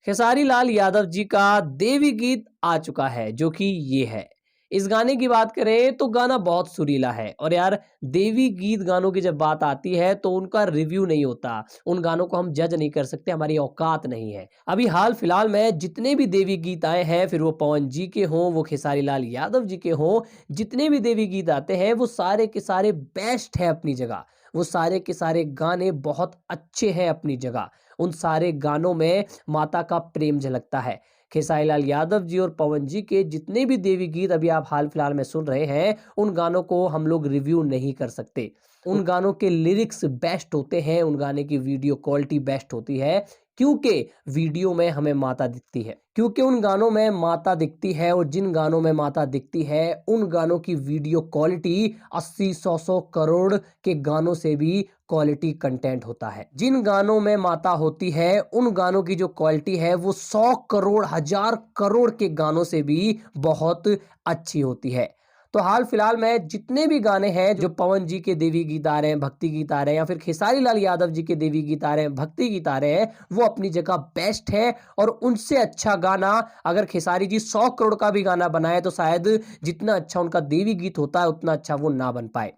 खेसारी लाल यादव जी का देवी गीत आ चुका है जो कि ये है। इस गाने की बात करें तो गाना बहुत सुरीला है और यार देवी गीत गानों की जब बात आती है तो उनका रिव्यू नहीं होता। उन गानों को हम जज नहीं कर सकते, हमारी औकात नहीं है। अभी हाल फिलहाल में जितने भी देवी गीत आए हैं, फिर वो पवन जी के हों, वो खेसारी लाल यादव जी के हों, जितने भी देवी गीत आते हैं वो सारे के सारे बेस्ट है अपनी जगह। वो सारे के सारे गाने बहुत अच्छे हैं अपनी जगह। उन सारे गानों में माता का प्रेम झलकता है। खेसारी लाल यादव जी और पवन जी के जितने भी देवी गीत अभी आप हाल फिलहाल में सुन रहे हैं, उन गानों को हम लोग रिव्यू नहीं कर सकते। उन गानों के लिरिक्स बेस्ट होते हैं, उन गाने की वीडियो क्वालिटी बेस्ट होती है, क्योंकि वीडियो में हमें माता दिखती है, क्योंकि उन गानों में माता दिखती है। और जिन गानों में माता दिखती है उन गानों की वीडियो क्वालिटी 80-100 करोड़ के गानों से भी क्वालिटी कंटेंट होता है। जिन गानों में माता होती है उन गानों की जो क्वालिटी है वो 100 करोड़ 1000 करोड़ के गानों से भी बहुत अच्छी होती है। तो हाल फिलहाल में जितने भी गाने हैं जो पवन जी के देवी गीत आ रहे हैं, भक्ति गीत आ रहे हैं, या फिर खेसारी लाल यादव जी के देवी गीत आ रहे हैं, भक्ति गीत आ रहे हैं, वो अपनी जगह बेस्ट है। और उनसे अच्छा गाना अगर खेसारी जी 100 करोड़ का भी गाना बनाए तो शायद जितना अच्छा उनका देवी गीत होता है उतना अच्छा वो ना बन पाए।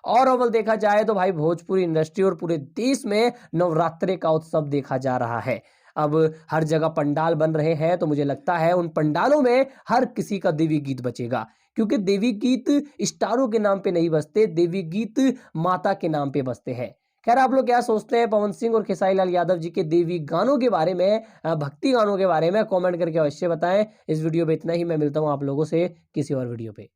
और ओवरऑल देखा जाए तो भाई भोजपुरी इंडस्ट्री और पूरे देश में नवरात्रे का उत्सव देखा जा रहा है। अब हर जगह पंडाल बन रहे हैं तो मुझे लगता है उन पंडालों में हर किसी का देवी गीत बचेगा, क्योंकि देवी गीत स्टारों के नाम पे नहीं बजते, देवी गीत माता के नाम पे बजते हैं। खैर, आप लोग क्या सोचते हैं पवन सिंह और खेसारी लाल यादव जी के देवी गानों के बारे में, भक्ति गानों के बारे में? कमेंट करके अवश्य बताएं। इस वीडियो में इतना ही। मैं मिलता हूं आप लोगों से किसी और वीडियो पे।